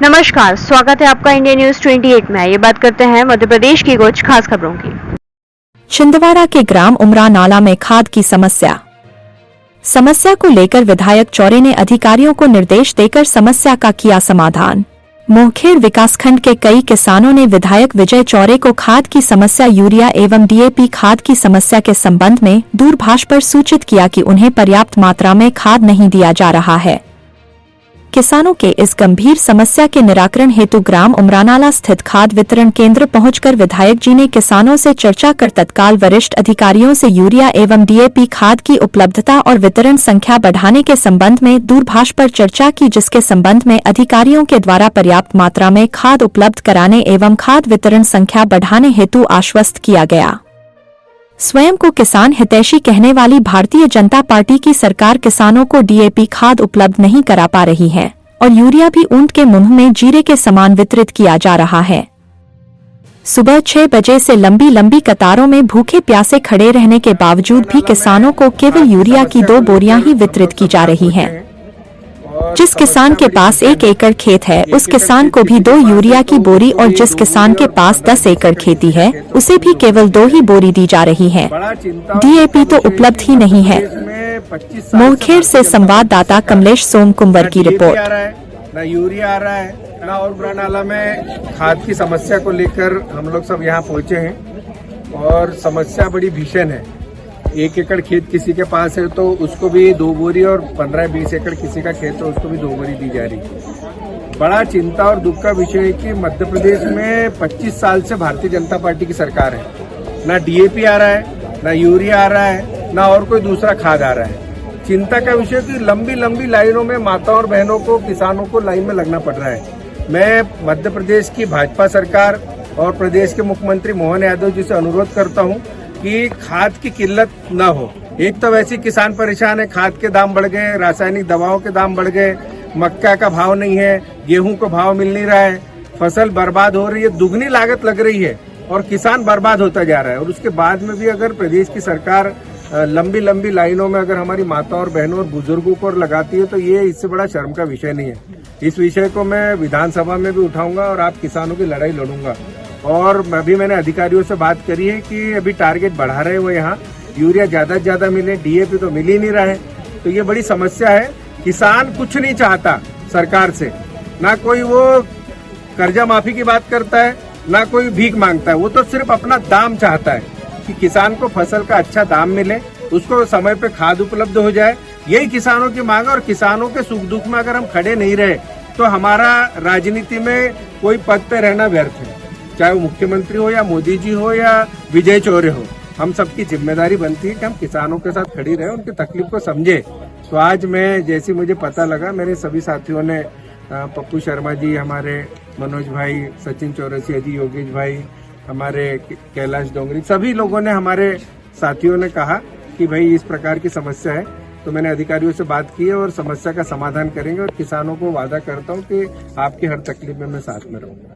नमस्कार, स्वागत है आपका इंडिया न्यूज 28 में। ये बात करते हैं मध्य प्रदेश की कुछ खास खबरों की। छिंदवाड़ा के ग्राम उमरा नाला में खाद की समस्या को लेकर विधायक चौरे ने अधिकारियों को निर्देश देकर समस्या का किया समाधान। मोहखेड़ विकासखंड के कई किसानों ने विधायक विजय चौरे को खाद की समस्या, यूरिया एवं डीएपी खाद की समस्या के संबंध में दूरभाष पर सूचित किया कि उन्हें पर्याप्त मात्रा में खाद नहीं दिया जा रहा है। किसानों के इस गंभीर समस्या के निराकरण हेतु ग्राम उमरानाला स्थित खाद वितरण केंद्र पहुंचकर विधायक जी ने किसानों से चर्चा कर तत्काल वरिष्ठ अधिकारियों से यूरिया एवं डीएपी खाद की उपलब्धता और वितरण संख्या बढ़ाने के संबंध में दूरभाष पर चर्चा की, जिसके संबंध में अधिकारियों के द्वारा पर्याप्त मात्रा में खाद उपलब्ध कराने एवं खाद वितरण संख्या बढ़ाने हेतु आश्वस्त किया गया। स्वयं को किसान हितैषी कहने वाली भारतीय जनता पार्टी की सरकार किसानों को डीएपी खाद उपलब्ध नहीं करा पा रही है और यूरिया भी ऊंट के मुंह में जीरे के समान वितरित किया जा रहा है। सुबह 6 बजे से लंबी लंबी कतारों में भूखे प्यासे खड़े रहने के बावजूद भी किसानों को केवल यूरिया की 2 बोरियां ही वितरित की जा रही हैं। जिस किसान के पास 1 एकड़ खेत है उस किसान को भी 2 यूरिया की बोरी और जिस किसान के पास 10 एकड़ खेती है उसे भी केवल 2 ही बोरी दी जा रही है। डीएपी तो उपलब्ध ही नहीं है। मोहखेड़ से संवाददाता कमलेश सोमकुंवर की रिपोर्ट। न यूरिया आ रहा है, न उमरा नाला में खाद की समस्या को लेकर हम लोग सब यहाँ पहुँचे हैं और समस्या बड़ी भीषण है। 1 एकड़ खेत किसी के पास है तो उसको भी 2 बोरी और 15-20 एकड़ किसी का खेत है उसको भी 2 बोरी दी जा रही है। बड़ा चिंता और दुख का विषय है कि मध्य प्रदेश में 25 साल से भारतीय जनता पार्टी की सरकार है। ना डीएपी आ रहा है, ना यूरिया आ रहा है, ना और कोई दूसरा खाद आ रहा है। चिंता का विषय कि लंबी लंबी लाइनों में माताओं और बहनों को, किसानों को लाइन में लगना पड़ रहा है। मैं मध्य प्रदेश की भाजपा सरकार और प्रदेश के मुख्यमंत्री मोहन यादव जी से अनुरोध करता हूँ कि खाद की किल्लत न हो। एक तो वैसे किसान परेशान है, खाद के दाम बढ़ गए, रासायनिक दवाओं के दाम बढ़ गए, मक्का का भाव नहीं है, गेहूं को भाव मिल नहीं रहा है, फसल बर्बाद हो रही है, दुगनी लागत लग रही है और किसान बर्बाद होता जा रहा है। और उसके बाद में भी अगर प्रदेश की सरकार लंबी लंबी लाइनों में अगर हमारी माता और बहनों और बुजुर्गों को लगाती है तो ये इससे बड़ा शर्म का विषय नहीं है। इस विषय को मैं विधानसभा में भी उठाऊंगा और आप किसानों की लड़ाई लड़ूंगा। और अभी मैंने अधिकारियों से बात करी है कि अभी टारगेट बढ़ा रहे हैं वो, यहाँ यूरिया ज्यादा से ज्यादा मिले, डीएपी तो मिल ही नहीं रहा है। तो ये बड़ी समस्या है। किसान कुछ नहीं चाहता सरकार से, ना कोई वो कर्जा माफी की बात करता है, ना कोई भीख मांगता है। वो तो सिर्फ अपना दाम चाहता है कि किसान को फसल का अच्छा दाम मिले, उसको समय पे खाद उपलब्ध हो जाए। यही किसानों की मांग है और किसानों के सुख दुख में अगर हम खड़े नहीं रहे तो हमारा राजनीति में कोई पद पे रहना व्यर्थ है। चाहे वो मुख्यमंत्री हो या मोदी जी हो या विजय चौरे हो, हम सबकी जिम्मेदारी बनती है कि हम किसानों के साथ खड़ी रहे, उनकी तकलीफ को समझे। तो आज मैं जैसे मुझे पता लगा, मेरे सभी साथियों ने, पप्पू शर्मा जी, हमारे मनोज भाई, सचिन चौरसिया जी, योगेश भाई, हमारे कैलाश डोंगरी, सभी लोगों ने, हमारे साथियों ने कहा कि भाई इस प्रकार की समस्या है। तो मैंने अधिकारियों से बात की है और समस्या का समाधान करेंगे और किसानों को वादा करता हूं कि आपकी हर तकलीफ में मैं साथ में रहूंगा।